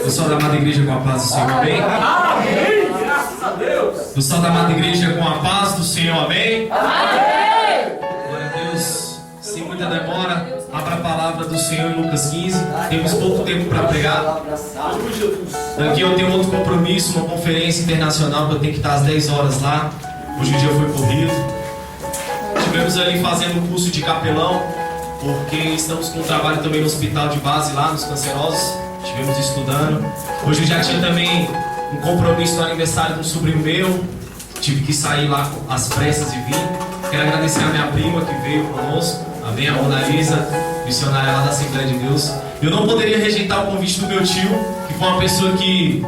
Pessoal da amada igreja, com a paz do Senhor, amém? Amém! Graças a Deus! Pessoal da amada igreja, com a paz do Senhor, amém? Amém! Glória a Deus. Sem muita demora, abra a palavra do Senhor em Lucas 15. Temos pouco tempo para pregar. Daqui eu tenho outro compromisso, uma conferência internacional que eu tenho que estar às 10 horas lá. Hoje o dia foi corrido. Estivemos ali fazendo um curso de capelão, porque estamos com um trabalho também no hospital de base lá, nos cancerosos. Estivemos estudando. Hoje eu já tinha também um compromisso no aniversário de um sobrinho meu. Tive que sair lá às pressas e vir. Quero agradecer a minha prima que veio conosco. Amém, a Mona Lisa, missionária lá da Assembleia de Deus. Eu não poderia rejeitar o convite do meu tio, que foi uma pessoa que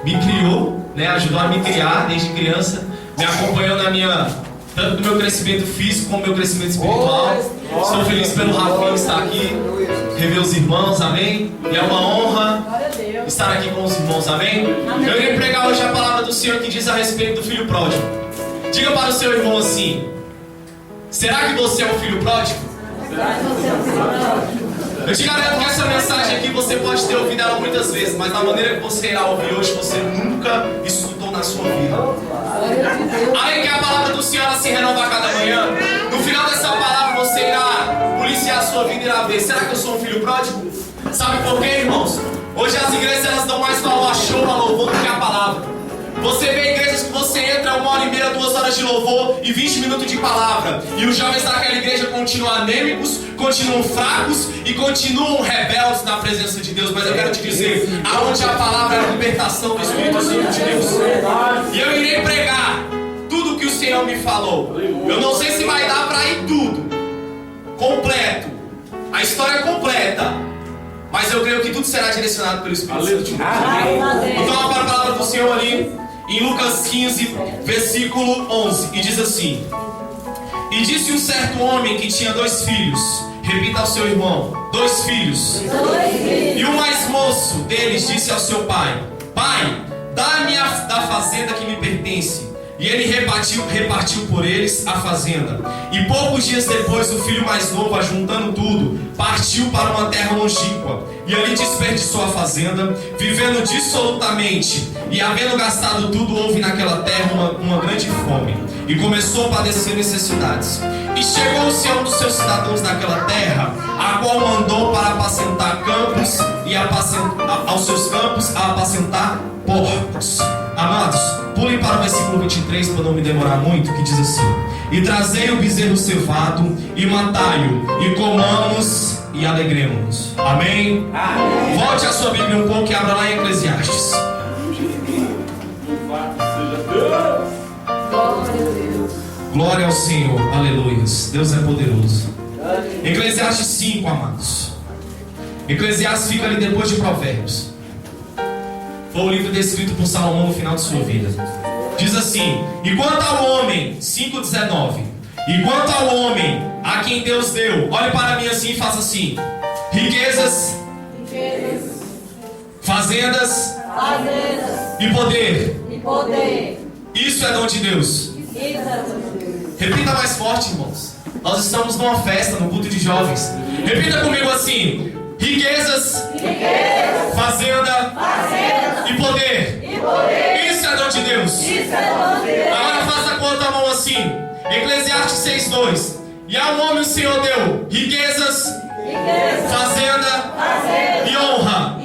me criou, né, ajudou a me criar desde criança, me acompanhou na minha, tanto do meu crescimento físico como do meu crescimento espiritual. Estou feliz pelo Rafinha estar aqui, rever os irmãos, amém? E é uma honra estar aqui com os irmãos, amém? Eu irei pregar hoje a palavra do Senhor que diz a respeito do filho pródigo. Diga para o seu irmão assim: será que você é um filho pródigo? Eu te garanto que essa mensagem aqui você pode ter ouvido ela muitas vezes, mas da maneira que você irá ouvir hoje, você nunca escutou na sua vida. Além que a palavra do Senhor ela se renova a cada manhã, no final dessa palavra você irá policiar a sua vida e irá ver: será que eu sou um filho pródigo? Sabe por quê, irmãos? Hoje as igrejas elas dão mais valor a show, a louvor do que a palavra. Você vê igrejas que você entra 1h30, 2 horas de louvor e 20 minutos de palavra, e os jovens daquela igreja continuam anêmicos, continuam fracos e continuam rebeldes na presença de Deus. Mas eu quero te dizer, aonde a palavra é a libertação do Espírito Santo de Deus. E eu irei pregar tudo o que o Senhor me falou. Eu não sei se vai dar para ir tudo completo, a história completa, mas eu creio que tudo será direcionado pelo Espírito Santo de Deus. Então a palavra do Senhor ali em Lucas 15, versículo 11, e diz assim: e disse um certo homem que tinha 2 filhos. Repita ao seu irmão: 2 filhos. E o mais moço deles disse ao seu pai: pai, dá-me da fazenda que me pertence. E ele repartiu por eles a fazenda. E poucos dias depois, o filho mais novo, ajuntando tudo, partiu para uma terra longínqua, e ali desperdiçou a fazenda, vivendo dissolutamente. E havendo gastado tudo, houve naquela terra uma grande fome, e começou a padecer necessidades. E chegou-se a um dos seus cidadãos daquela terra, a qual mandou para apacentar campos, e aos seus campos a apacentar porcos. Amados, pulem para o versículo 23 para não me demorar muito, que diz assim: e trazei o bezerro cevado, e matai-o, e comamos e alegremos-nos. Amém? Amém? Volte a sua Bíblia um pouco e abra lá em Eclesiastes. Glória ao Senhor, aleluia. Deus é poderoso. Eclesiastes 5, amados. Eclesiastes fica ali depois de Provérbios. Foi o livro descrito por Salomão no final de sua vida. Diz assim: e quanto ao homem, 5,19, e quanto ao homem a quem Deus deu, olhe para mim assim e faça assim: riquezas, fazendas e poder. Isso é dom de Deus. Repita mais forte, irmãos. Nós estamos numa festa, no culto de jovens. Repita comigo assim: riquezas, fazenda e poder. Isso é dom de Deus. Agora faça com a outra mão assim. Eclesiastes 6,2. E ao homem o Senhor deu riquezas, fazenda e honra.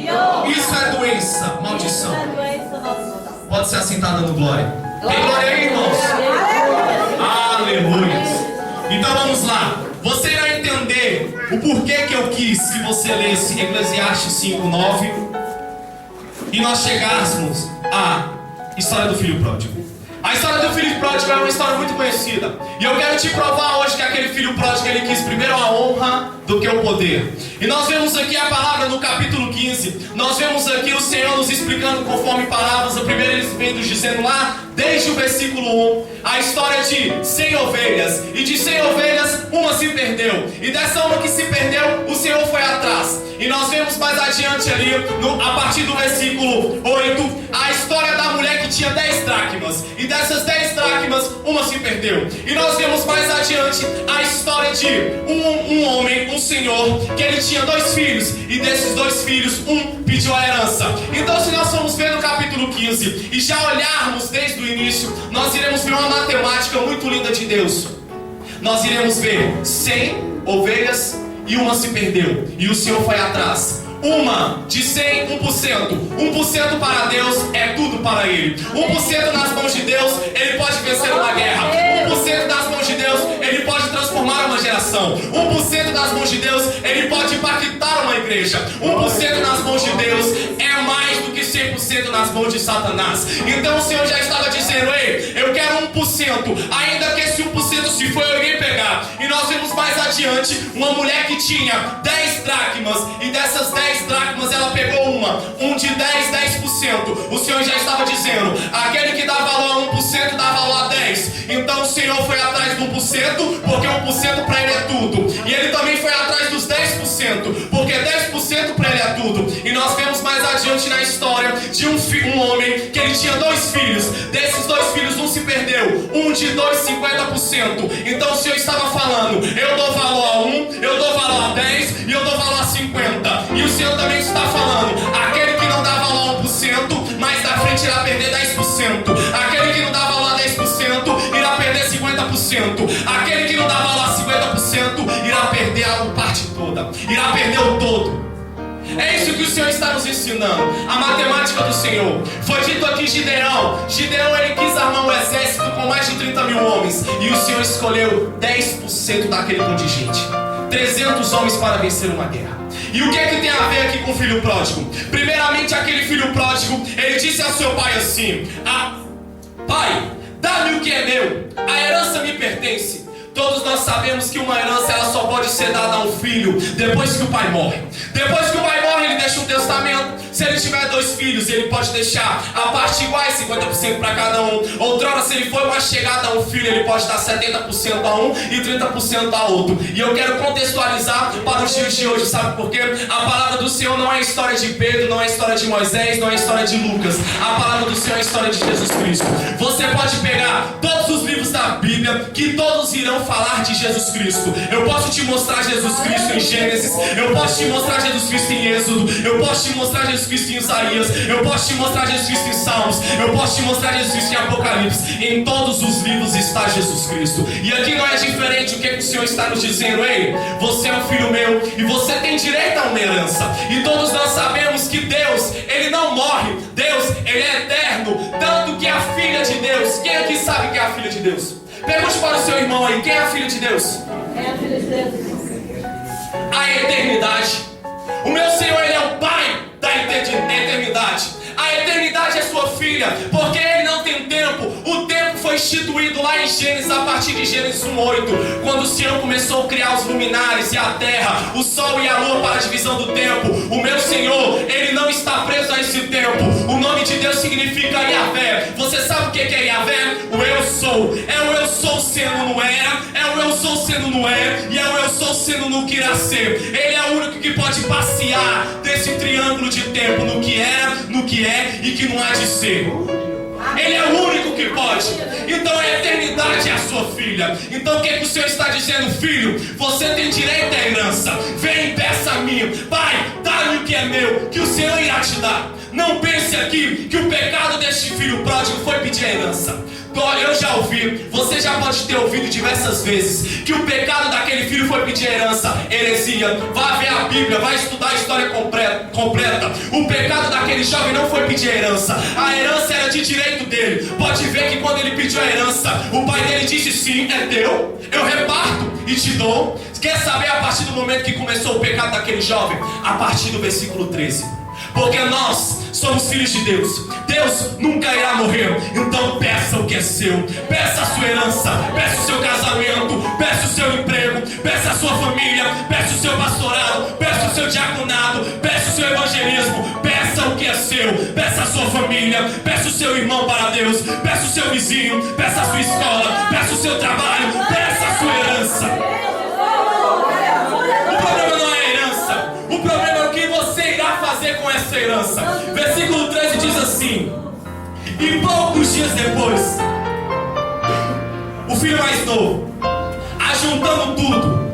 Isso é doença, maldição. Pode ser assentada no glória. Tem glória aí, irmãos? Aleluia. Então vamos lá. Você irá entender o porquê que eu quis que você lesse Eclesiastes 5:9 e nós chegássemos à história do filho pródigo. A história do filho pródigo é uma história muito conhecida, e eu quero te provar hoje que aquele filho pródigo ele quis primeiro a honra do que o poder. E nós vemos aqui a palavra no capítulo 15. Nós vemos aqui o Senhor nos explicando conforme palavras. A primeira ele vem nos dizendo lá, desde o versículo 1, a história de 100 ovelhas. E de 100 ovelhas, uma se perdeu. E dessa uma que se perdeu, o Senhor foi atrás. E nós vemos mais adiante ali, a partir do versículo 8, a história da mulher que que tinha 10 dracmas, e dessas 10 dracmas, uma se perdeu. E nós vemos mais adiante a história de um homem, um senhor, que ele tinha 2 filhos, e desses 2 filhos, um pediu a herança. Então, se nós formos ver no capítulo 15 e já olharmos desde o início, nós iremos ver uma matemática muito linda de Deus. Nós iremos ver 100 ovelhas e uma se perdeu, e o Senhor foi atrás. Uma de 100, 1%. 1% para Deus é tudo para Ele. 1% nas mãos de Deus, Ele pode vencer uma guerra. 1% nas mãos de Deus, Ele pode transformar uma geração. 1% nas mãos de Deus, Ele pode impactar uma igreja. 1% nas mãos de Deus é mais do que 100% nas mãos de Satanás. Então o Senhor já estava dizendo: ei, eu quero 1%. Ainda que esse 1% se for, eu irei pegar. E nós vemos mais adiante uma mulher que tinha 10 dracmas, e dessas 10 dracmas ela pegou um de 10%. O Senhor já estava dizendo: aquele que dá valor a 1% dá valor a 10%. Então o Senhor foi atrás do 1%, porque 1% para Ele é tudo. E Ele também foi atrás dos 10%, porque 10% para Ele é tudo. E nós vemos mais adiante na história de um homem que ele tinha 2 filhos. Desses 2 filhos, um se perdeu, um de 50%. Então o Senhor estava falando: eu dou valor a 1, eu dou valor a 10 e eu dou valor a 50. E o Senhor também está falando: aquele que não dá valor a 1%, mais da frente irá perder 10%. Aquele que não dá valor a 10% irá perder 50%. Aquele que não dá valor a 50% irá perder a parte toda, irá perder o todo. É isso que o Senhor está nos ensinando, a matemática do Senhor. Foi dito aqui Gideão, ele quis armar um exército com mais de 30 mil homens, e o Senhor escolheu 10% daquele contingente, 300 homens para vencer uma guerra. E o que é que tem a ver aqui com o filho pródigo? Primeiramente, aquele filho pródigo, ele disse ao seu pai assim: pai, dá-me o que é meu, a herança me pertence. Todos nós sabemos que uma herança ela só pode ser dada a um filho depois que o pai morre. Depois que o pai morre, ele deixa um testamento. Se ele tiver 2 filhos, ele pode deixar a parte iguais, 50% para cada um. Outrora, se ele for mais chegado a um filho, ele pode dar 70% a um e 30% a outro. E eu quero contextualizar para os dias de hoje, sabe por quê? A palavra do Senhor não é a história de Pedro, não é a história de Moisés, não é a história de Lucas. A palavra do Senhor é a história de Jesus Cristo. Você pode pegar todos os livros da Bíblia, que todos irão falar de Jesus Cristo. Eu posso te mostrar Jesus Cristo em Gênesis, eu posso te mostrar Jesus Cristo em Êxodo, eu posso te mostrar Jesus Cristo em Isaías, eu posso te mostrar Jesus Cristo em Salmos, eu posso te mostrar Jesus Cristo em Apocalipse. Em todos os livros está Jesus Cristo. E aqui não é diferente. O que o Senhor está nos dizendo? Ei, você é um filho meu e você tem direito a uma herança. E todos nós sabemos que Deus, Ele não morre. Deus, Ele é eterno. Tanto que a filha de Deus, quem aqui sabe que é a filha de Deus? Pergunte para o seu irmão aí, quem é a filha de Deus? É a filha de Deus. A eternidade. O meu Senhor, Ele é o Pai da eternidade. A eternidade é sua filha, porque Ele não tem tempo. O tempo foi instituído lá em Gênesis, a partir de Gênesis 1:8, quando o Senhor começou a criar os luminares e a terra, o sol e a lua para a divisão do tempo. O meu Senhor, Ele não está preso a esse tempo. O nome de Deus significa Yahvé. Você sabe o que é Yahvé? O eu sou. É o eu sou sendo no era, é o eu sou sendo no é, e é o eu sou sendo no que irá ser. Ele é o único que pode passear desse triângulo de tempo, no que era, no que é e que não há de ser. Ele é o único que pode. Então a eternidade é a sua filha. Então o que o Senhor está dizendo? Filho, você tem direito à herança. Vem e peça a mim. Pai, dá-me o que é meu, que o Senhor irá te dar. Não pense aqui que o pecado deste filho pródigo foi pedir a herança. Eu já ouvi, você já pode ter ouvido diversas vezes, que o pecado daquele filho foi pedir herança. Heresia. Vá ver a Bíblia, vai estudar a história completa. O pecado daquele jovem não foi pedir herança. A herança era de direito dele. Pode ver que quando ele pediu a herança, o pai dele disse: sim, é teu, eu reparto e te dou. Quer saber a partir do momento que começou o pecado daquele jovem? A partir do versículo 13. Porque nós somos filhos de Deus. Deus nunca irá morrer. Então peça o que é seu. Peça a sua herança. Peça o seu casamento. Peça o seu emprego. Peça a sua família. Peça o seu pastorado. Peça o seu diaconado. Peça o seu evangelismo. Peça o que é seu. Peça a sua família. Peça o seu irmão para Deus. Peça o seu vizinho. Peça a sua escola. Peça o seu trabalho. Peça a sua herança. O problema não é a herança. O problema é o que você irá fazer com essa herança. Versículo 13 diz assim: E poucos dias depois, o filho mais novo, ajuntando tudo,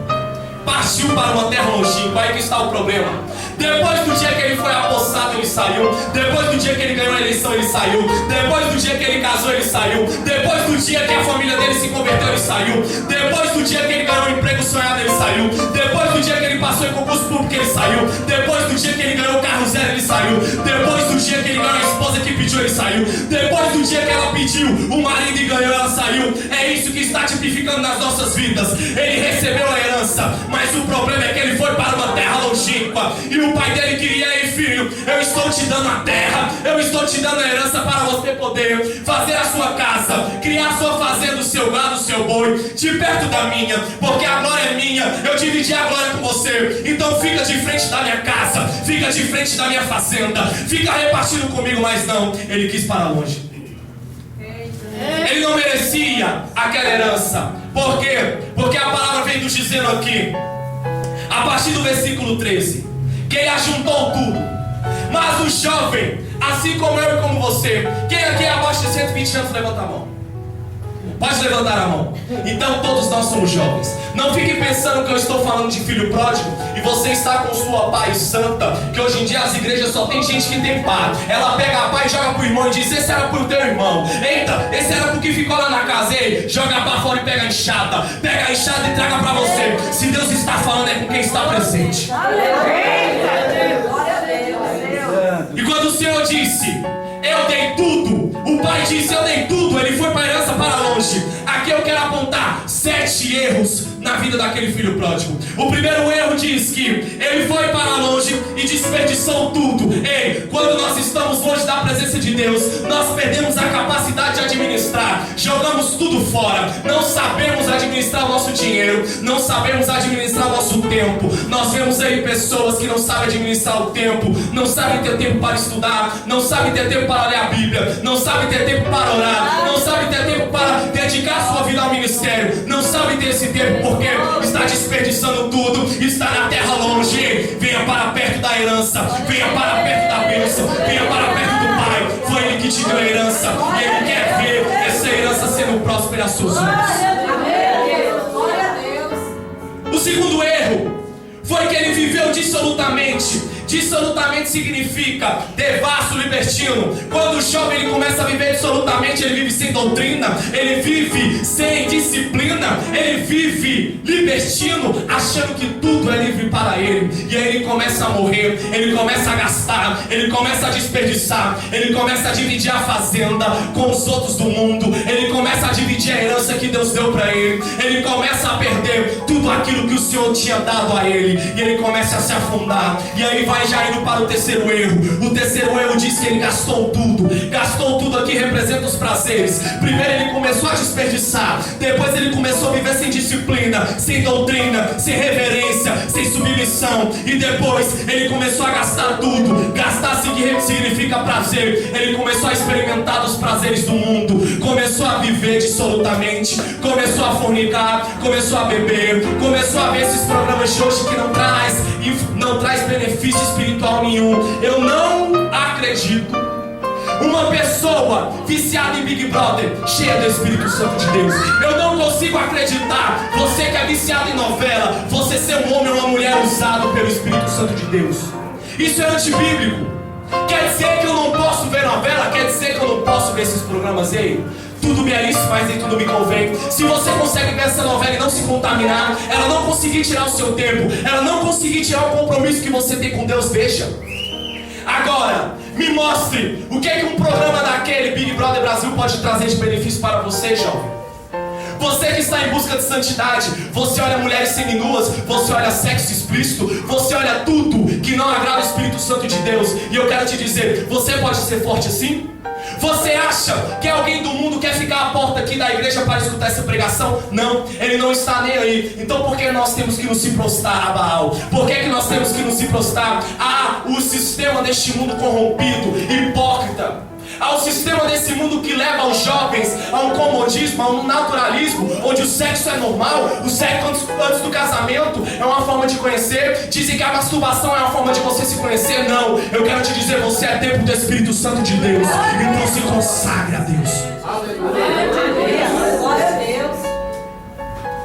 partiu para uma terra longínqua. Aí que está o problema. Depois do dia que ele foi apossado, ele saiu. Depois do dia que ele ganhou a eleição, ele saiu. Depois do dia que ele casou, ele saiu. Depois do dia que a família dele se converteu, ele saiu. Depois do dia que ele ganhou o emprego sonhado, ele saiu. Depois do dia que ele passou em concurso público, ele saiu. Depois do dia que ele ganhou o carro zero, ele saiu. Depois do dia que ele ganhou a esposa que pediu, ele saiu. Depois do dia que ela pediu o marido e ganhou, ela saiu. É isso que está tipificando nas nossas vidas. Ele recebeu a herança, mas o problema é que ele foi para uma terra longínqua. E o pai dele queria: ei filho, eu estou te dando a terra, eu estou te dando a herança para você poder fazer a sua casa, criar a sua fazenda, o seu gado, o seu boi, de perto da minha, porque a glória é minha, eu dividi a glória com você. Então fica de frente da minha casa, fica de frente da minha fazenda, fica repartindo comigo. Mas não, ele quis para longe. Ele não merecia aquela herança. Por quê? Porque a palavra vem nos dizendo aqui, a partir do versículo 13, que ele ajuntou tudo. Mas o jovem, assim como eu e como você, quem aqui é abaixo de 120 anos, levanta a mão. Pode levantar a mão. Então todos nós somos jovens. Não fique pensando que eu estou falando de filho pródigo e você está com sua paz santa, que hoje em dia as igrejas só tem gente que tem pá. Ela pega a pá e joga pro irmão e diz: esse era pro teu irmão. Eita, esse era pro que ficou lá na casa. Ei, joga pra fora e pega a enxada. Pega a enxada e traga pra você. Se Deus está falando, é com quem está presente. E quando o Senhor disse: eu dei tudo, o pai disse: eu dei tudo, ele foi para a herança para longe. Aqui eu quero apontar 7 erros na vida daquele filho pródigo. O primeiro erro diz que ele foi para longe e desperdiçou tudo. Ei, quando nós estamos longe da presença de Deus, nós perdemos a capacidade de administrar, jogamos tudo fora, não sabemos administrar o nosso dinheiro, não sabemos administrar o nosso tempo. Nós vemos aí pessoas que não sabem administrar o tempo, não sabem ter tempo para estudar, não sabem ter tempo para ler a Bíblia, não sabem ter tempo para orar, não sabem ter tempo para dedicar sua vida ao ministério, não sabem ter esse tempo porque está desperdiçando tudo, está na terra longe. Venha para perto da herança, venha para perto da bênção, venha para perto do Pai. Foi Ele que te deu a herança e Ele quer ver essa herança sendo próspera às suas mãos. O segundo erro foi que ele viveu dissolutamente. Dissolutamente significa devasso, libertino. Quando o jovem ele começa a viver dissolutamente, ele vive sem doutrina, ele vive sem disciplina, ele vive libertino, achando que tudo é livre para ele. E aí ele começa a morrer, ele começa a gastar, ele começa a desperdiçar, ele começa a dividir a fazenda com os outros do mundo, ele começa a dividir a herança que Deus deu para ele, ele começa a perder tudo aquilo que o Senhor tinha dado a ele, e ele começa a se afundar. E aí vai já indo para o terceiro erro. O terceiro erro diz que ele gastou tudo. Gastou tudo aqui representa os prazeres. Primeiro ele começou a desperdiçar, depois ele começou a viver sem disciplina, sem doutrina, sem reverência, sem submissão, e depois ele começou a gastar tudo. Gastar significa prazer. Ele começou a experimentar dos prazeres do mundo, começou a viver dissolutamente, começou a fornicar, começou a beber, começou a ver esses programas de hoje que não traz benefício espiritual nenhum. Eu não acredito uma pessoa viciada em Big Brother, cheia do Espírito Santo de Deus. Eu não consigo acreditar, você que é viciado em novela, você ser um homem ou uma mulher usado pelo Espírito Santo de Deus. Isso é antibíblico. Quer dizer que eu não posso ver novela? Quer dizer que eu não posso ver esses programas aí? Tudo me é lícito, mas nem tudo me convém. Se você consegue ver essa novela e não se contaminar, ela não conseguir tirar o seu tempo, ela não conseguir tirar o compromisso que você tem com Deus, deixa. Agora, me mostre o que é que um programa daquele Big Brother Brasil pode trazer de benefício para você, jovem. Você que está em busca de santidade, você olha mulheres seminuas, você olha sexo explícito, você olha tudo que não agrada o Espírito Santo de Deus. E eu quero te dizer, você pode ser forte assim? Você acha que alguém do mundo quer ficar à porta aqui da igreja para escutar essa pregação? Não, ele não está nem aí. Então por que nós temos que nos se prostrar a Baal? Por que nós temos que nos se prostrar a o sistema deste mundo corrompido, hipócrita? ao sistema desse mundo que leva os jovens a um comodismo, a um naturalismo, onde o sexo é normal, o sexo antes do casamento é uma forma de conhecer. Dizem que a masturbação é uma forma de você se conhecer. Não, eu quero te dizer, você é templo do Espírito Santo de Deus, então se consagre a Deus. Glória a Deus.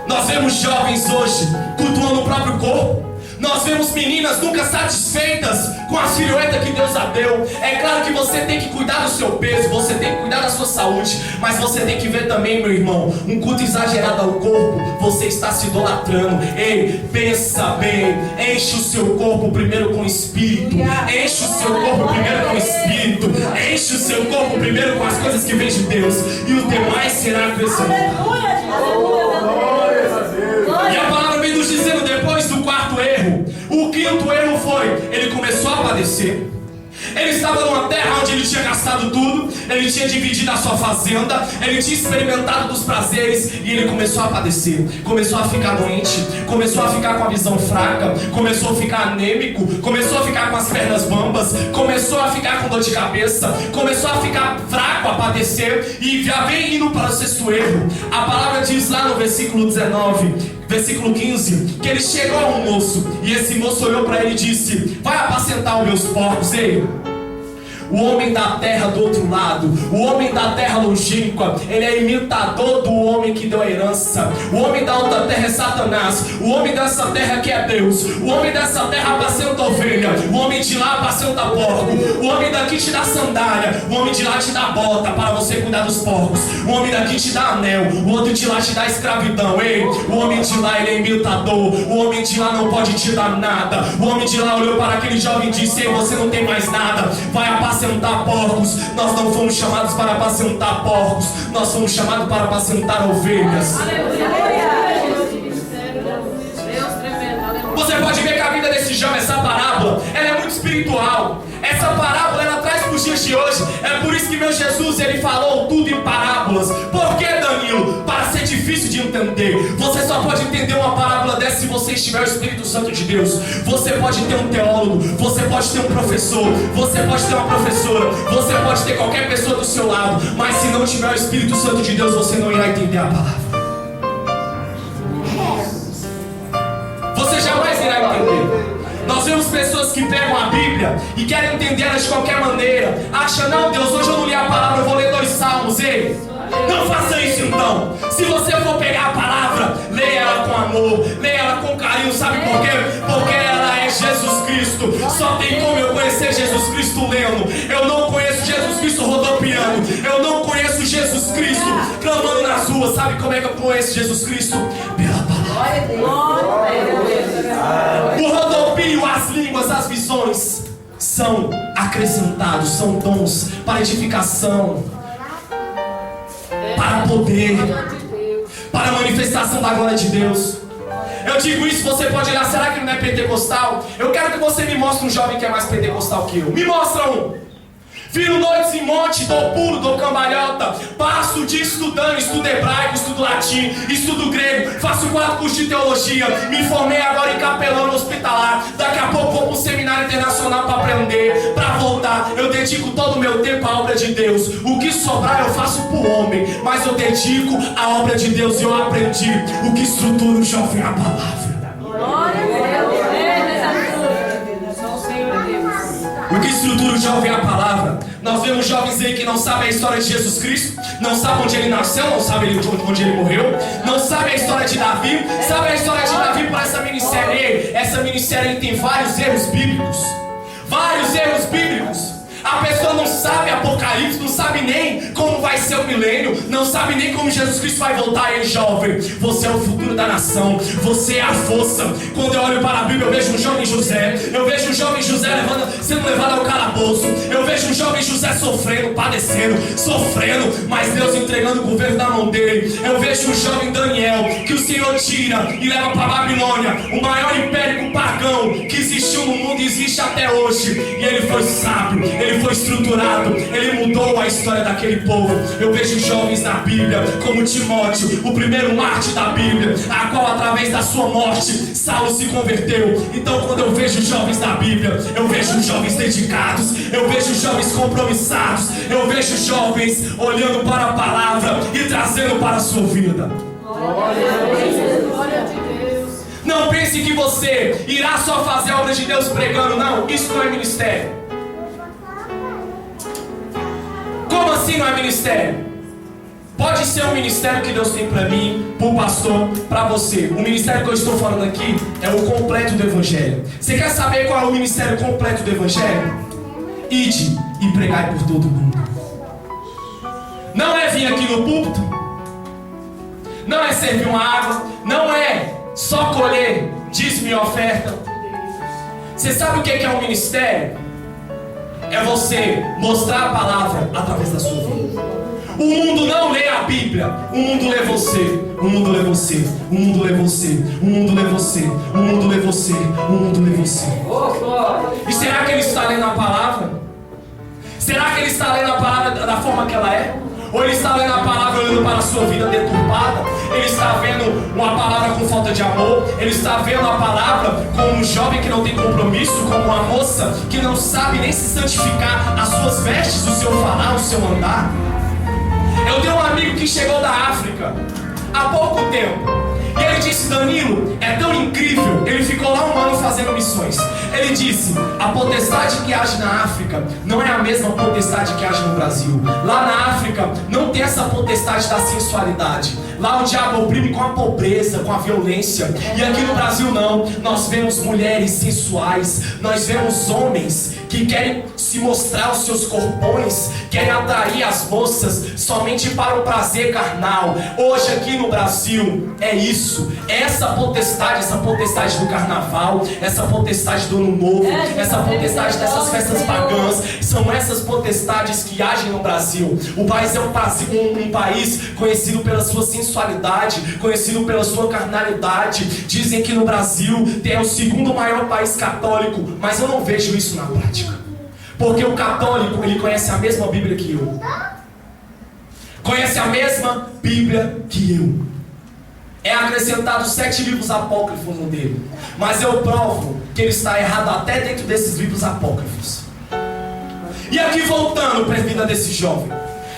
Nós vemos jovens hoje cultuando o próprio corpo. Nós vemos meninas nunca satisfeitas com a silhueta que Deus a deu. É claro que você tem que cuidar do seu peso, você tem que cuidar da sua saúde, mas você tem que ver também, meu irmão, um culto exagerado ao corpo, você está se idolatrando. Ei, pensa bem, enche o seu corpo primeiro com o Espírito, enche o seu corpo primeiro com o Espírito, enche o seu corpo primeiro com as coisas que vêm de Deus, e o demais será acrescentado. Aleluia, aleluia. E a palavra vem nos dizendo, depois do quarto erro, o quinto erro foi: ele começou a padecer. Ele estava numa terra onde ele tinha gastado tudo, ele tinha dividido a sua fazenda, ele tinha experimentado dos prazeres, e ele começou a padecer, começou a ficar doente, começou a ficar com a visão fraca, começou a ficar anêmico, começou a ficar com as pernas bambas, começou a ficar com dor de cabeça, começou a ficar fraco, a padecer, e já vem indo para o sexto erro. A palavra diz lá no versículo 19, versículo 15, que ele chegou a um moço, e esse moço olhou para ele e disse: vai apacentar os meus porcos. Ei, o homem da terra do outro lado, o homem da terra longínqua, ele é imitador do homem que deu a herança. O homem da outra terra é Satanás, o homem dessa terra que é Deus. O homem dessa terra apacenta ovelha, o homem de lá apacenta porco. O homem daqui te dá sandália, o homem de lá te dá bota para você cuidar dos porcos. O homem daqui te dá anel, o outro de lá te dá escravidão. Ei, o homem de lá ele é imitador, o homem de lá não pode te dar nada. O homem de lá olhou para aquele jovem e disse: ei, você não tem mais nada, vai apacentar porcos. Nós não fomos chamados para apacentar porcos, nós fomos chamados para apacentar ovelhas. Você pode ver que a vida desse jovem, essa parábola, ela é muito espiritual. Essa parábola, ela traz para os dias de hoje. É por isso que meu Jesus, ele falou tudo em parábolas. Por que, Danilo? Para ser difícil de entender. Você só pode entender uma parábola dessa se você estiver o Espírito Santo de Deus. Você pode ter um teólogo, você pode ter um professor, você pode ter uma professora, você pode ter qualquer pessoa do seu lado, mas se não tiver o Espírito Santo de Deus, você não irá entender a palavra. Você jamais irá entender. Nós vemos pessoas que pegam a Bíblia e querem entender ela de qualquer maneira. Acha: não, Deus, hoje eu não li a palavra, eu vou ler 2 salmos. Ei, não faça isso então. Se você for pegar a palavra, leia ela com amor, leia ela com carinho. Sabe por quê? Porque ela é Jesus Cristo. Só tem como eu conhecer Jesus Cristo lendo. Eu não conheço Jesus Cristo rodopiando. Eu não conheço Jesus Cristo clamando nas ruas. Sabe como é que eu conheço Jesus Cristo? Pela palavra. O rodopio, as línguas, as visões são acrescentados, são dons para edificação, para poder, para manifestação da glória de Deus. Eu digo isso, você pode olhar: será que não é pentecostal? Eu quero que você me mostre um jovem que é mais pentecostal que eu. Me mostra um. Viro noites em monte, dou pulo, dou cambalhota, passo o dia estudando, estudo hebraico, estudo latim, estudo grego, faço 4 cursos de teologia, me formei agora em capelão no hospitalar, daqui a pouco vou para um seminário internacional para aprender, para voltar. Eu dedico todo o meu tempo à obra de Deus. O que sobrar eu faço por homem, mas eu dedico à obra de Deus, e eu aprendi o que estrutura o jovem a palavra. O que estrutura o jovem é a palavra. Nós vemos jovens aí que não sabem a história de Jesus Cristo, não sabem onde ele nasceu, não sabem onde ele morreu, não sabem a história de Davi. Sabe a história de Davi para essa minissérie? Essa minissérie tem vários erros bíblicos. Vários erros bíblicos. A pessoa não sabe Apocalipse, não sabe nem como vai ser o milênio, não sabe nem como Jesus Cristo vai voltar. Ei, jovem, você é o futuro da nação, você é a força. Quando eu olho para a Bíblia, eu vejo um jovem José, eu vejo um jovem José sendo levado ao calabouço, eu vejo um jovem José sofrendo, padecendo, sofrendo, mas Deus entregando o governo na mão dele. Eu vejo um jovem Daniel, que o Senhor tira e leva para a Babilônia, o maior império pagão que existiu no mundo e existe até hoje, e ele foi sábio, ele foi estruturado, ele mudou a história daquele povo. Eu vejo jovens na Bíblia como Timóteo, o primeiro mártir da Bíblia, a qual através da sua morte Saulo se converteu. Então quando eu vejo jovens na Bíblia, eu vejo jovens dedicados, eu vejo jovens compromissados, eu vejo jovens olhando para a palavra e trazendo para a sua vida. Glória a Deus. Não pense que você irá só fazer a obra de Deus pregando. Não, isso não é ministério. Como assim não é ministério? Pode ser um ministério que Deus tem para mim, para o pastor, para você. O ministério que eu estou falando aqui é o completo do Evangelho. Você quer saber qual é o ministério completo do Evangelho? Ide e pregai por todo mundo. Não é vir aqui no púlpito, não é servir uma água, não é só colher dízimo e oferta. Você sabe o que é um ministério? É você mostrar a palavra através da sua vida. O mundo não lê a Bíblia, o mundo lê você. O mundo lê você, o mundo lê você, o mundo lê você, o mundo lê você, o mundo lê você. E será que ele está lendo a palavra? Será que ele está lendo a palavra da forma que ela é? Ou ele está lendo a palavra olhando para a sua vida deturpada? Ele está vendo uma palavra com falta de amor? Ele está vendo a palavra como um jovem que não tem compromisso? Como uma moça que não sabe nem se santificar as suas vestes, o seu falar, o seu andar? Eu tenho um amigo que chegou da África há pouco tempo. E ele disse: Danilo, é tão incrível. Ele ficou lá 1 ano fazendo missões. Ele disse: a potestade que age na África não é a mesma potestade que age no Brasil. Lá na África não tem essa potestade da sensualidade. Lá o diabo oprime com a pobreza, com a violência. E aqui no Brasil não. Nós vemos mulheres sensuais. Nós vemos homens que querem se mostrar os seus corpões, querem atrair as moças somente para o prazer carnal. Hoje aqui no Brasil é isso. Essa potestade do carnaval, essa potestade do ano novo, essa potestade dessas festas pagãs, são essas potestades que agem no Brasil. O país é um país conhecido pela sua sensualidade, conhecido pela sua carnalidade. Dizem que no Brasil é o 2º maior país católico, mas eu não vejo isso na prática. Porque o católico, ele conhece a mesma Bíblia que eu. Conhece a mesma Bíblia que eu. É acrescentado 7 livros apócrifos no dele. Mas eu provo que ele está errado até dentro desses livros apócrifos. E aqui voltando para a vida desse jovem.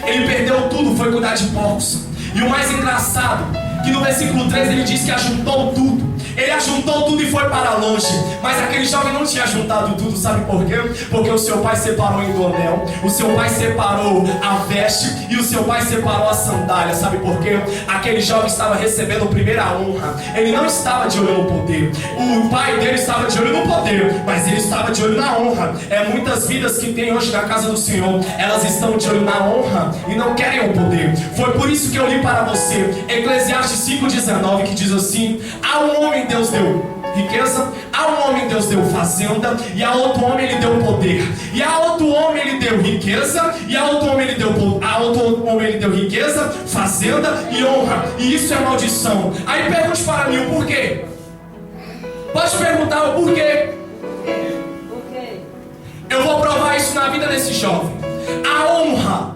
Ele perdeu tudo, foi cuidar de porcos. E o mais engraçado, que no versículo 3 ele diz que ajuntou tudo. Ele ajuntou tudo e foi para longe. Mas aquele jovem não tinha juntado tudo, sabe por quê? Porque o seu pai separou em do anel, o seu pai separou a veste e o seu pai separou a sandália. Sabe por quê? Aquele jovem estava recebendo primeira honra. Ele não estava de olho no poder. O pai dele estava de olho no poder, mas ele estava de olho na honra. Muitas vidas que tem hoje na casa do Senhor, elas estão de olho na honra e não querem o poder. Foi por isso que eu li para você Eclesiastes 5:19, que diz assim: a um homem Deus deu riqueza, a um homem Deus deu fazenda, e a outro homem ele deu poder, e a outro homem ele deu riqueza, e a outro homem ele deu riqueza, fazenda e honra, e isso é maldição. Aí pergunte para mim o porquê. Pode perguntar o porquê. Eu vou provar isso na vida desse jovem. A honra,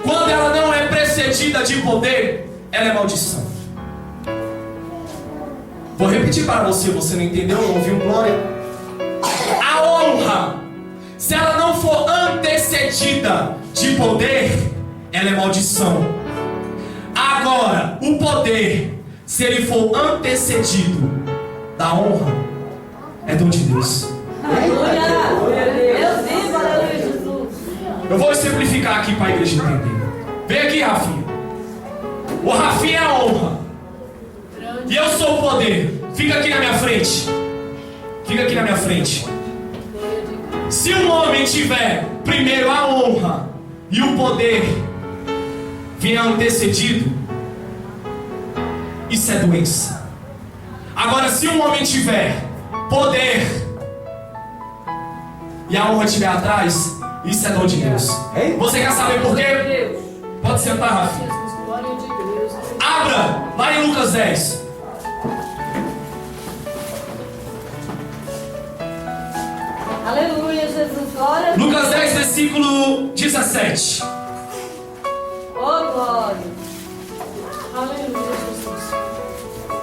quando ela não é precedida de poder, ela é maldição. Vou repetir para você não entendeu, não ouviu glória? A honra, se ela não for antecedida de poder, ela é maldição. Agora, o poder, se ele for antecedido da honra, é dom de Deus. Eu vou simplificar aqui para a igreja entender. Vem aqui, Rafinha. O Rafinha é a honra. E eu sou o poder. Fica aqui na minha frente. Fica aqui na minha frente. Se um homem tiver primeiro a honra e o poder vier antecedido, isso é doença. Agora, se um homem tiver poder e a honra estiver atrás, isso é dom de Deus. Você quer saber por quê? Pode sentar, Rafinha. Abra lá em Lucas 10. Aleluia, Jesus, glória a Deus. Lucas 10, versículo 17. Oh, glória. Aleluia, Jesus.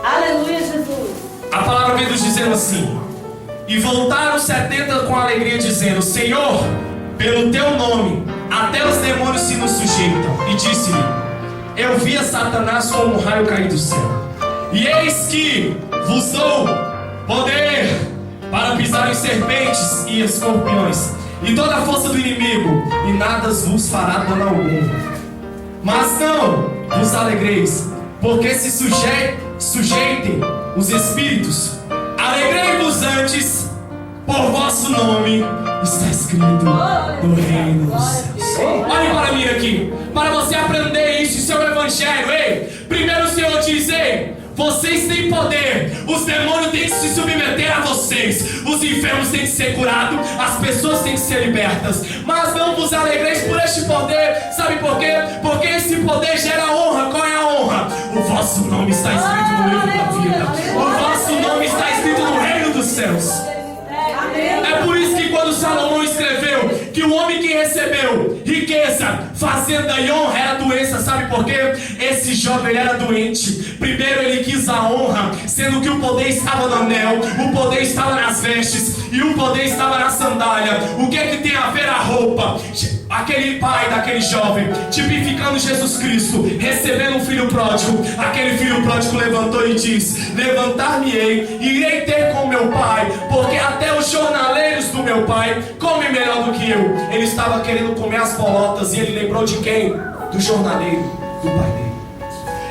Aleluia, Jesus. A palavra assim: e voltaram 70 com alegria, dizendo: Senhor, pelo teu nome, até os demônios se nos sujeitam. E disse-lhe: eu via Satanás como um raio cair do céu. E eis que vos dou poder para pisar em serpentes e escorpiões, e toda a força do inimigo, e nada vos fará dano algum. Mas não vos alegreis, porque se sujeitem os espíritos. Alegrei-vos antes, por vosso nome está escrito no reino dos céus. Olhe para mim aqui, para você aprender isso em seu evangelho. Ei, primeiro o Senhor diz: ei, vocês têm poder, os demônios têm que se submeter a vocês, os enfermos têm que ser curados, as pessoas têm que ser libertas. Mas não vos alegreis por este poder. Sabe por quê? Porque esse poder gera honra. Qual é a honra? O vosso nome está escrito no livro da vida. O vosso nome está escrito no reino dos céus. É por isso que quando Salomão escreveu que o homem que recebeu riqueza, fazenda e honra era doença, sabe por quê? Esse jovem era doente. Primeiro ele quis a honra, sendo que o poder estava no anel, o poder estava nas vestes e o poder estava na sandália. O que é que tem a ver a roupa? Aquele pai daquele jovem, tipificando Jesus Cristo, recebendo um filho pródigo. Aquele filho pródigo levantou e diz: levantar-me-ei e irei ter com meu pai, porque até os jornaleiros do meu pai comem melhor do que eu. Ele estava querendo comer as bolotas e ele lembrou de quem? Do jornaleiro, do pai dele.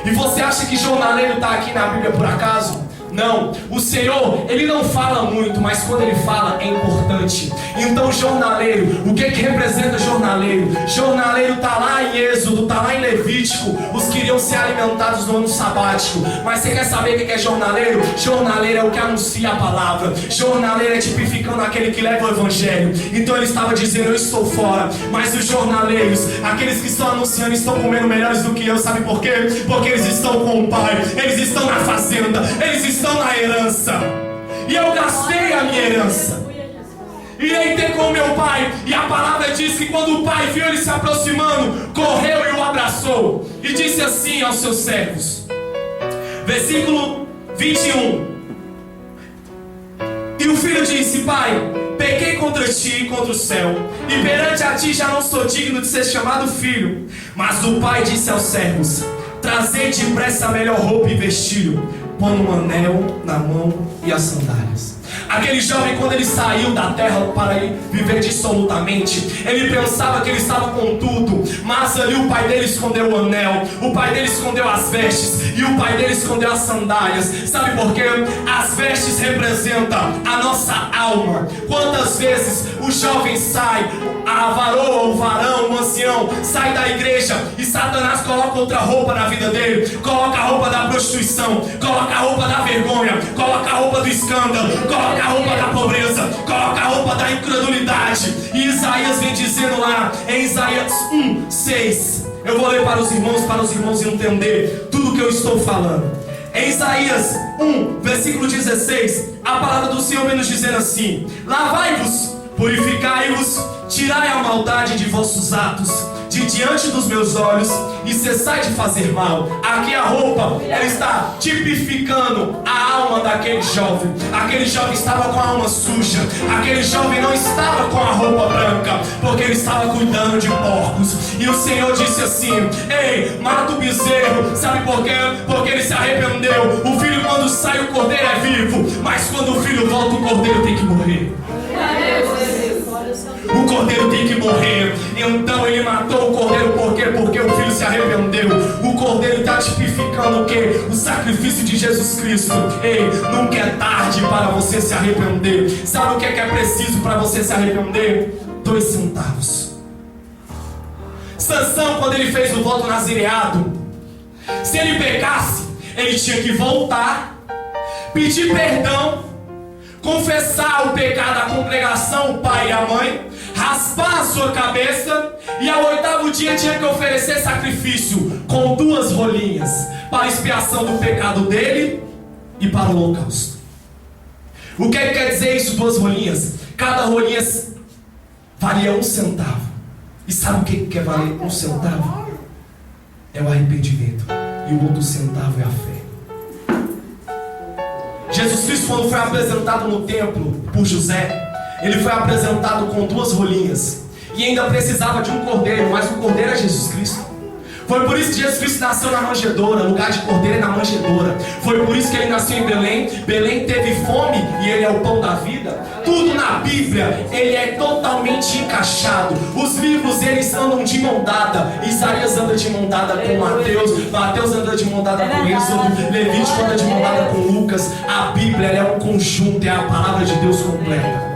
E você acha que jornaleiro está aqui na Bíblia por acaso? Não, o Senhor, Ele não fala muito, mas quando Ele fala é importante. Então jornaleiro, o que representa jornaleiro? Jornaleiro está lá em Êxodo, está lá em Levítico. Os que iriam ser alimentados no ano sabático. Mas você quer saber o que é jornaleiro? Jornaleiro é o que anuncia a palavra. Jornaleiro é tipificando aquele que leva o evangelho. Então ele estava dizendo: eu estou fora, mas os jornaleiros, aqueles que estão anunciando, estão comendo melhores do que eu. Sabe por quê? Porque eles estão com o pai, eles estão na fazenda, eles estão na herança. E eu gastei a minha herança. Irei ter com meu pai. E a palavra diz que quando o pai viu ele se aproximando, correu e o abraçou e disse assim aos seus servos. Versículo 21. E o filho disse: pai, pequei contra ti e contra o céu, e perante a ti já não sou digno de ser chamado filho. Mas o pai disse aos servos: trazei depressa a melhor roupa e vestiu, pondo um anel na mão e as sandálias. Aquele jovem, quando ele saiu da terra para ir viver dissolutamente, ele pensava que ele estava com tudo, mas ali o pai dele escondeu o anel, o pai dele escondeu as vestes e o pai dele escondeu as sandálias. Sabe por quê? As vestes representam a nossa alma. Quantas vezes o jovem sai, a varoa, o varão, o ancião sai da igreja e Satanás coloca outra roupa na vida dele, coloca a roupa da prostituição, coloca a roupa da vergonha, coloca a roupa do escândalo, coloca a roupa da pobreza, coloca a roupa da incredulidade. E Isaías vem dizendo lá em Isaías 1:6. Eu vou ler para os irmãos entender tudo que eu estou falando. Em Isaías 1, versículo 16, a palavra do Senhor vem nos dizendo assim: lavai-vos, purificai-vos, tirai a maldade de vossos atos de diante dos meus olhos e cessai de fazer mal. Aqui a roupa, ela está tipificando a alma daquele jovem. Aquele jovem estava com a alma suja. Aquele jovem não estava com a roupa branca, porque ele estava cuidando de porcos. E o Senhor disse assim: ei, mata o bezerro. Sabe por quê? Porque ele se arrependeu. O filho, quando sai, o cordeiro é vivo, mas quando o filho volta, o cordeiro tem que morrer. O cordeiro tem que morrer. Então ele matou o cordeiro. Por quê? Porque o filho se arrependeu. O cordeiro está tipificando o quê? O sacrifício de Jesus Cristo. Ei, nunca é tarde para você se arrepender. Sabe o que é preciso para você se arrepender? 2 centavos. Sansão, quando ele fez o voto nazireado, se ele pecasse, ele tinha que voltar, pedir perdão, confessar o pecado à congregação, o pai e a mãe, raspar a sua cabeça, e ao 8º dia tinha que oferecer sacrifício com 2 rolinhas para expiação do pecado dele e para o holocausto. O que quer dizer isso, 2 rolinhas? Cada rolinha valia 1 centavo. E sabe o que quer valer 1 centavo? É o arrependimento. E o outro centavo é a fé. Jesus Cristo, quando foi apresentado no templo por José, ele foi apresentado com 2 rolinhas e ainda precisava de um cordeiro, mas o cordeiro é Jesus Cristo. Foi por isso que Jesus Cristo nasceu na manjedoura, lugar de cordeiro é na manjedoura. Foi por isso que ele nasceu em Belém. Belém teve fome e ele é o pão da vida. Tudo na Bíblia, ele é totalmente encaixado. Os livros, eles andam de mão dada. Isaías anda de mão dada com Mateus, Mateus anda de mão dada com Êxodo, Levítico anda de mão dada com Lucas. A Bíblia, ela é um conjunto, é a palavra de Deus completa.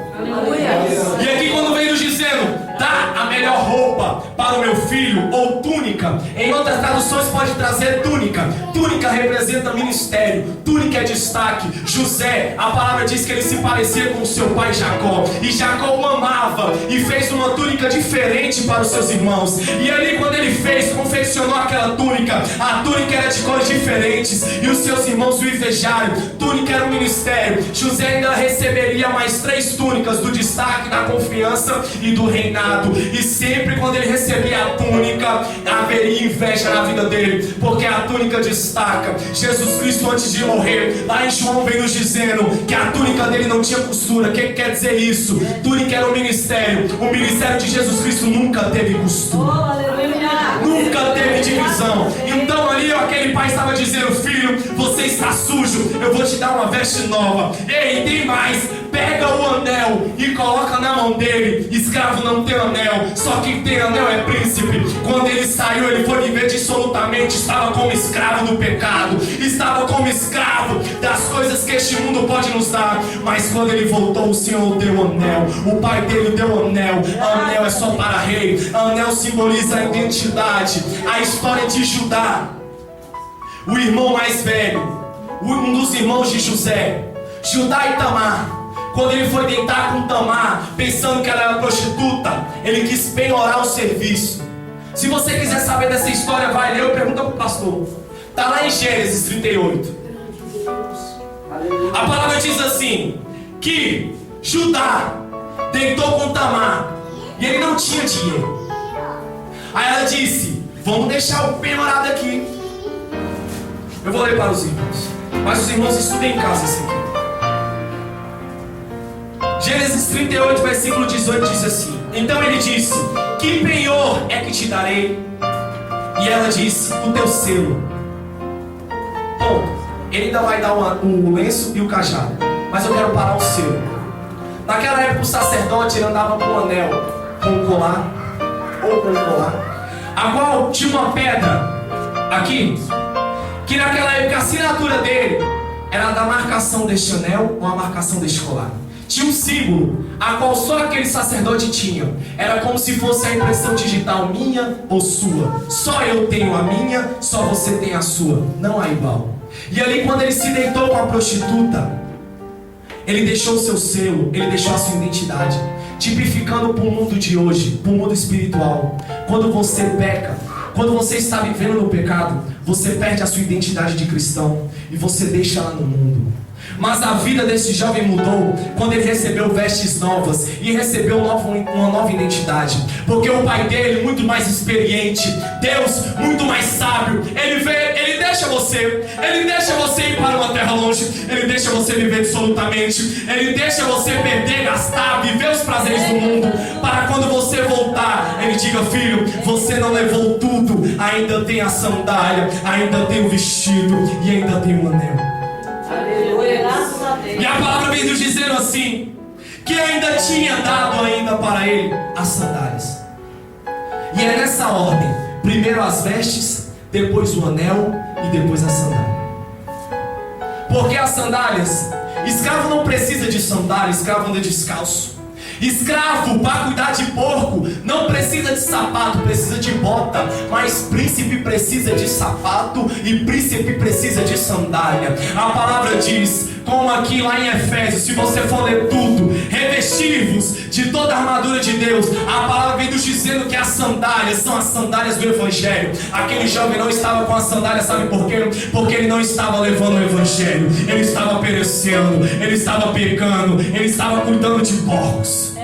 E aqui quando vem nos dizendo, dá a melhor roupa para o meu filho, ou túnica. Em outras traduções pode trazer túnica. Túnica representa ministério, túnica é destaque. José, a palavra diz que ele se parecia com o seu pai Jacó, e Jacó o amava e fez uma túnica diferente para os seus irmãos. E ali quando ele fez, confeccionou aquela túnica, a túnica era de cores diferentes e os seus irmãos o invejaram. Túnica era um ministério. José ainda receberia mais 3 túnicas, do destaque, da confiança e do reinado. E sempre quando ele recebia a túnica, haveria inveja na vida dele, porque a túnica destaca. Jesus Cristo, antes de morrer, lá em João vem nos dizendo que a túnica dele não tinha costura. O que quer dizer isso? Túnica era um ministério. O ministério de Jesus Cristo nunca teve costura, nunca teve divisão. Então ali aquele pai estava dizendo: filho, você está sujo, eu vou te dar uma veste nova. Ei, tem mais, pega o anel e coloca na mão dele. Escravo não tem anel, só quem tem anel é príncipe. Quando ele saiu, ele foi viver dissolutamente. Estava como escravo do pecado, estava como escravo das coisas que este mundo pode nos dar. Mas quando ele voltou, o Senhor deu anel. O pai dele deu anel. Anel é só para rei. Anel simboliza a identidade. A história de Judá, o irmão mais velho, um dos irmãos de José, Judá e Tamar. Quando ele foi deitar com Tamar, pensando que ela era prostituta, ele quis penhorar o serviço. Se você quiser saber dessa história, vai ler ou pergunta para o pastor. Está lá em Gênesis 38. A palavra diz assim, que Judá deitou com Tamar e ele não tinha dinheiro. Aí ela disse: vamos deixar o penhorado aqui. Eu vou ler para os irmãos, mas os irmãos estudem em casa isso aqui. Gênesis 38, versículo 18 diz assim: então ele disse: que penhor é que te darei? E ela disse: o teu selo. Ponto. Ele ainda vai dar o lenço e o cajado, mas eu quero parar o selo. Naquela época o sacerdote ele andava com um anel, com um colar, ou com um colar, a qual tinha uma pedra aqui, que naquela época a assinatura dele era da marcação deste anel ou a marcação deste colar. Tinha um símbolo, a qual só aquele sacerdote tinha. Era como se fosse a impressão digital minha ou sua. Só eu tenho a minha, só você tem a sua. Não há igual. E ali quando ele se deitou com a prostituta, ele deixou o seu selo, ele deixou a sua identidade, tipificando para o mundo de hoje, para o mundo espiritual. Quando você peca, quando você está vivendo no pecado, você perde a sua identidade de cristão e você deixa ela no mundo. Mas a vida desse jovem mudou quando ele recebeu vestes novas e recebeu uma nova identidade. Porque o pai dele, muito mais experiente, Deus muito mais sábio, ele deixa você ir para uma terra longe, ele deixa você viver absolutamente, ele deixa você perder, gastar, viver os prazeres do mundo, para quando você voltar, ele diga: filho, você não levou tudo, ainda tem a sandália, ainda tem o vestido e ainda tem o anel. E a palavra vem nos dizendo assim, que ainda tinha dado ainda para ele as sandálias. E é nessa ordem: primeiro as vestes, depois o anel e depois a sandália. Porque as sandálias, escravo não precisa de sandália, escravo anda descalço. Escravo para cuidar de porco não precisa de sapato, precisa de bota. Mas príncipe precisa de sapato e príncipe precisa de sandália. A palavra diz, como aqui lá em Efésios, se você for ler tudo, revestir-vos de toda a armadura de Deus. A palavra vem nos dizendo que as sandálias são as sandálias do Evangelho. Aquele jovem não estava com a sandália, sabe por quê? Porque ele não estava levando o Evangelho, ele estava perecendo, ele estava pecando, ele estava cuidando de porcos.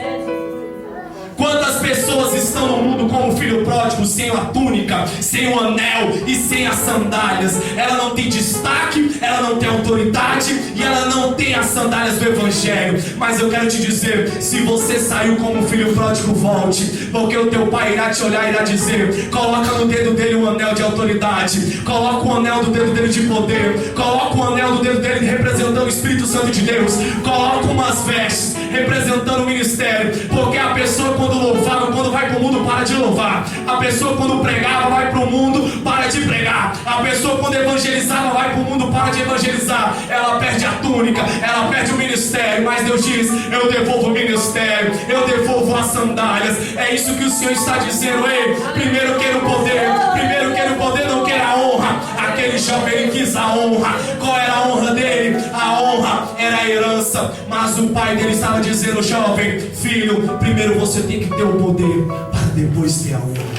Quantas pessoas estão no mundo como o filho pródigo, sem a túnica, sem o anel e sem as sandálias. Ela não tem destaque, ela não tem autoridade e ela não tem as sandálias do evangelho. Mas eu quero te dizer, se você saiu como filho pródigo, volte, porque o teu pai irá te olhar e irá dizer: coloca no dedo dele um anel de autoridade, coloca o anel do dedo dele de poder, coloca o anel do dedo dele representando o Espírito Santo de Deus, coloca umas vestes representando o ministério, porque a pessoa quando louvava, quando vai para o mundo, para de louvar. A pessoa quando pregava, vai para o mundo, para de pregar. A pessoa quando evangelizava, vai para o mundo, para de evangelizar. Ela perde a túnica, ela perde o ministério. Mas Deus diz: eu devolvo o ministério, eu devolvo as sandálias. É isso que o Senhor está dizendo. Ei, primeiro quero o poder, primeiro quero o poder, não quero a honra. Aquele jovem, ele quis a honra. Qual era a honra dele? A honra era a herança. Mas o pai dele estava dizendo: jovem, filho, primeiro você tem que ter o poder para depois ter a honra.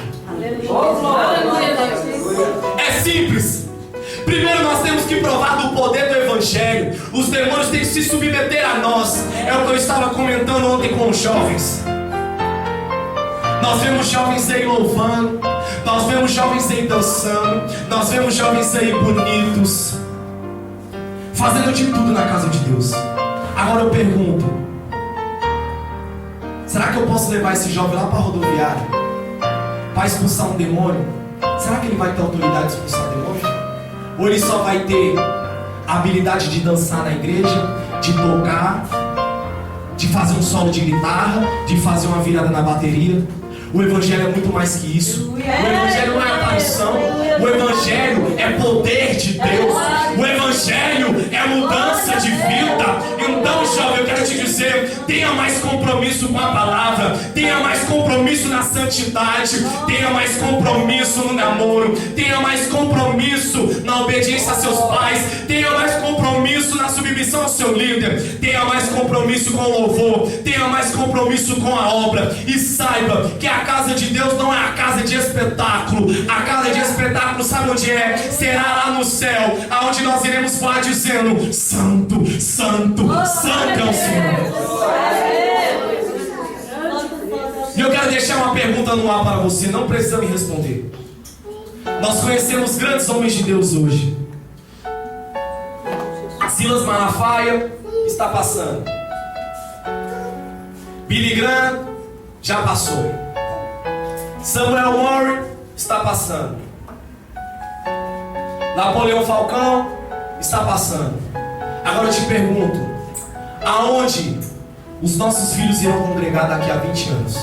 É simples. Primeiro nós temos que provar do poder do evangelho. Os demônios têm que se submeter a nós. É o que eu estava comentando ontem com os jovens. Nós vemos jovens aí louvando, nós vemos jovens aí dançando, nós vemos jovens aí bonitos, fazendo de tudo na casa de Deus. Agora eu pergunto: será que eu posso levar esse jovem lá para a rodoviária para expulsar um demônio? Será que ele vai ter autoridade de expulsar demônio? Ou ele só vai ter a habilidade de dançar na igreja, de tocar, de fazer um solo de guitarra, de fazer uma virada na bateria? O evangelho é muito mais que isso. O evangelho não é aparição. O evangelho é poder de Deus. O evangelho é mudança de vida. Então, jovem, eu quero te dizer: tenha mais compromisso com a palavra, tenha mais compromisso na santidade, tenha mais compromisso no namoro, tenha mais compromisso na obediência a seus pais, tenha mais compromisso na submissão ao seu líder, tenha mais compromisso com o louvor, tenha mais compromisso com a obra. E saiba que a casa de Deus não é a casa de espetáculo. A casa de espetáculo, sabe onde é? Será lá no céu, aonde nós iremos falar dizendo: santo, santo, santo é o Senhor. E eu quero deixar uma pergunta no ar para você, não precisa me responder. Nós conhecemos grandes homens de Deus hoje. Silas Malafaia está passando. Billy Graham já passou. Samuel Warren está passando. Napoleão Falcão está passando. Agora eu te pergunto: aonde os nossos filhos irão congregar daqui a 20 anos?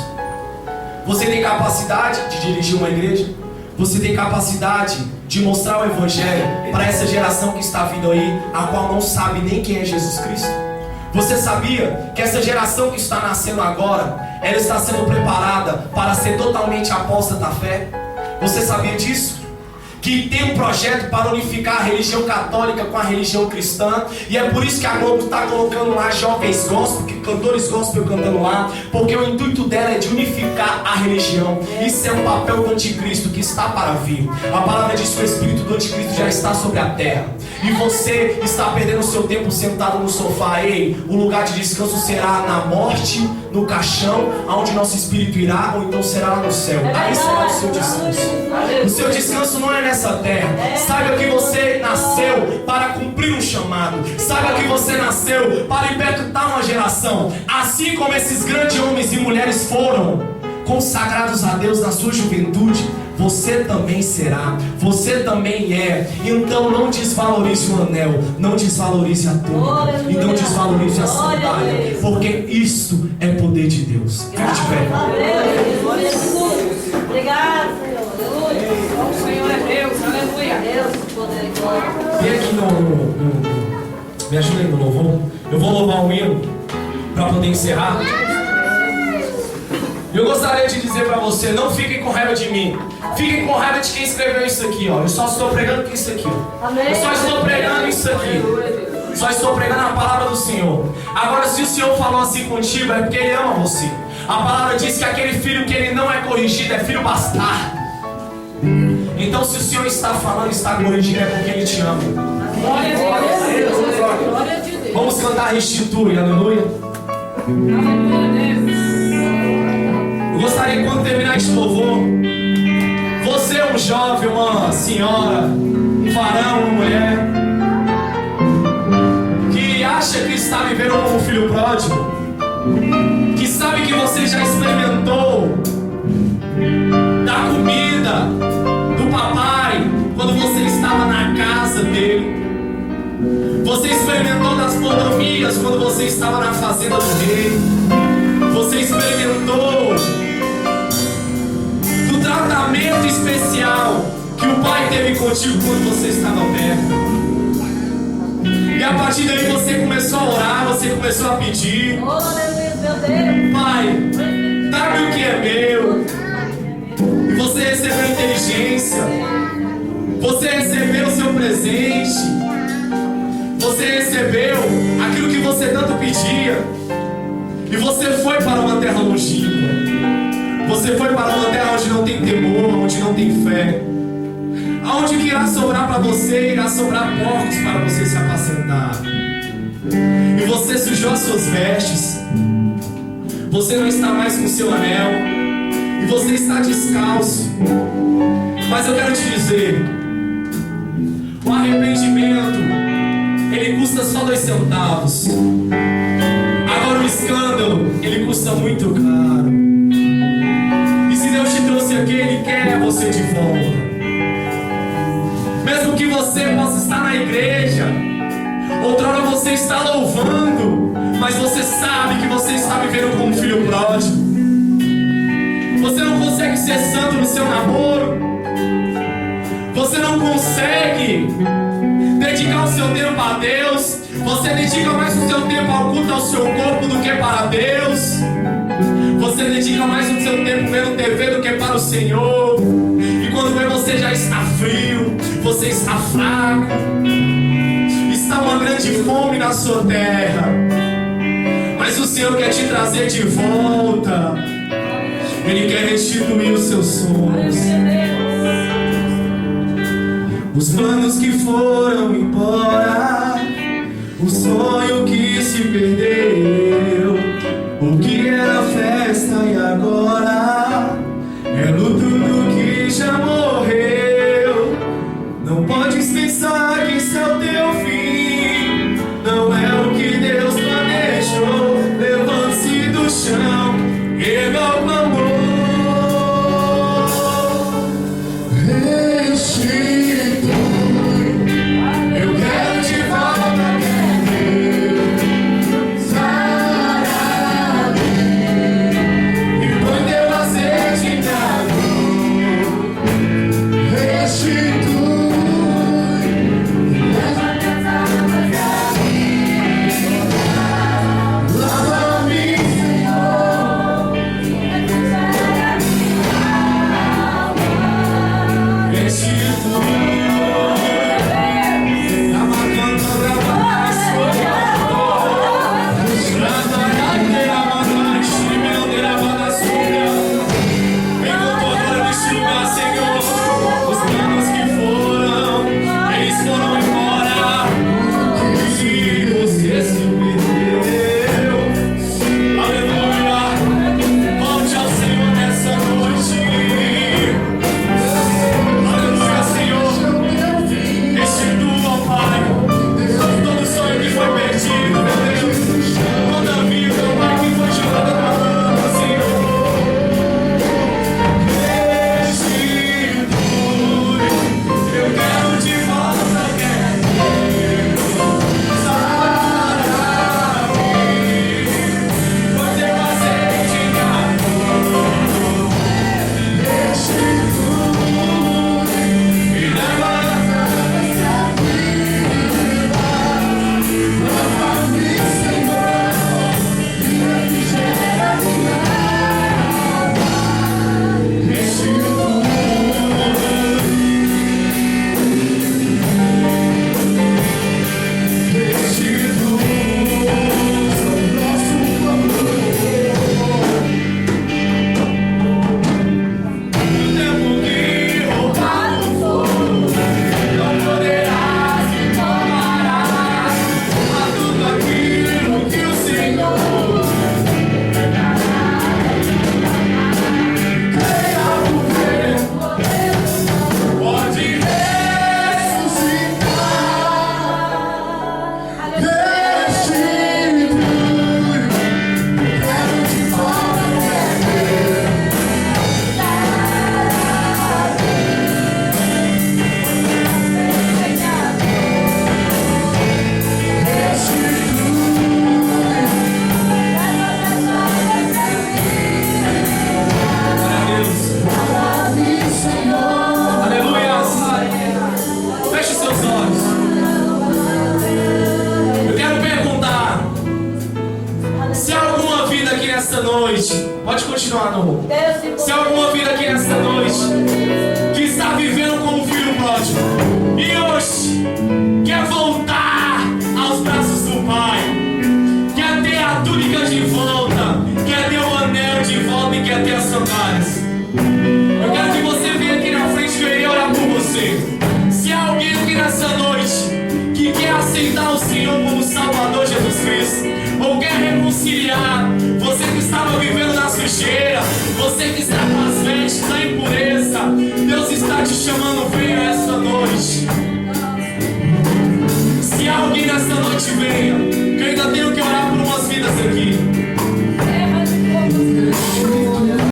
Você tem capacidade de dirigir uma igreja? Você tem capacidade de mostrar o evangelho para essa geração que está vindo aí, a qual não sabe nem quem é Jesus Cristo? Você sabia que essa geração que está nascendo agora, ela está sendo preparada para ser totalmente apóstata da fé? Você sabia disso? Que tem um projeto para unificar a religião católica com a religião cristã. E é por isso que a Globo está colocando lá jovens gospel, cantores gospel cantando lá, porque o intuito dela é de unificar a religião. Isso é um papel do anticristo que está para vir. A palavra diz que o espírito do anticristo já está sobre a terra, e você está perdendo o seu tempo sentado no sofá. Ei, o lugar de descanso será na morte, no caixão, aonde nosso espírito irá, ou então será lá no céu. Aí será o seu descanso. O seu descanso não é nessa terra. Saiba que você nasceu para cumprir um chamado. Saiba que você nasceu para impactar uma geração. Assim como esses grandes homens e mulheres foram consagrados a Deus na sua juventude, você também será, você também é. Então não desvalorize o anel, não desvalorize a túnica, e não desvalorize a sandália, porque isto é poder de Deus. Fique de pé. Obrigado, Senhor. O Senhor é Deus, aleluia. Deus, poder e glória. Vem aqui me ajuda aí no louvor. Eu vou louvar um hino para poder encerrar. Eu gostaria de dizer para você: não fiquem com raiva de mim, fiquem com raiva de quem escreveu isso aqui, ó. Eu só estou pregando isso aqui, ó. Eu só estou pregando isso aqui. Só estou pregando a palavra do Senhor. Agora, se o Senhor falou assim contigo, é porque Ele ama você. A palavra diz que aquele filho que ele não é corrigido é filho bastardo. Então, se o Senhor está falando, está corrigindo, é porque Ele te ama. Glória a Deus. Glória a Deus. Vamos cantar Restitui, aleluia. Aleluia a Deus. Eu gostaria gostaria, quando terminar este louvor, você é um jovem, uma senhora, um varão, uma mulher, que acha que está vivendo como um filho pródigo, que sabe que você já experimentou da comida do papai quando você estava na casa dele. Você experimentou das mordomias quando você estava na fazenda do rei. Você experimentou do tratamento especial que o pai teve contigo quando você estava perto. E a partir daí você começou a orar, você começou a pedir: Oh, aleluia, meu Deus. Pai, dá-me o que é meu. E você recebeu inteligência, você recebeu o seu presente, você recebeu aquilo que você tanto pedia, e você foi para uma terra longínqua. Você foi para uma terra onde não tem temor, onde não tem fé, aonde que irá sobrar para você, irá sobrar porcos para você se apacentar. E você sujou as suas vestes, você não está mais com seu anel, e você está descalço. Mas eu quero te dizer, o arrependimento, ele custa só 2 centavos. Agora o escândalo, ele custa muito caro. E se Deus te trouxe aqui, Ele quer você de volta. Mesmo que você possa estar na igreja, outrora você está louvando, mas você sabe que você está vivendo como um filho pródigo. Você não consegue ser santo no seu namoro. Você não consegue dedicar o seu tempo a Deus. Você dedica mais o seu tempo ao culto ao seu corpo do que para Deus. Você dedica mais o seu tempo vendo TV do que para o Senhor. E quando vê, você já está frio, você está fraco, está uma grande fome na sua terra. Mas o Senhor quer te trazer de volta. Ele quer restituir os seus sonhos, os planos que foram embora, o sonho que se perdeu, o que era festa e agora é luto do que já morreu. Não podes pensar que isso é o teu fim, não é o que Deus planejou. Levante-se do chão, erga o clamor. noite, pode continuar, não. Deus Se há alguma vida aqui nesta noite que está vivendo como filho pródigo e hoje quer voltar aos braços do Pai, quer ter a túnica de volta, quer ter o anel de volta e quer ter as sandálias, eu quero que você venha aqui na frente que eu irei orar por você. Se há alguém aqui nessa noite que quer aceitar o Senhor como Salvador Jesus Cristo, ou quer reconciliar, você que estava vivendo na sujeira, você que está com as vestes da impureza, Deus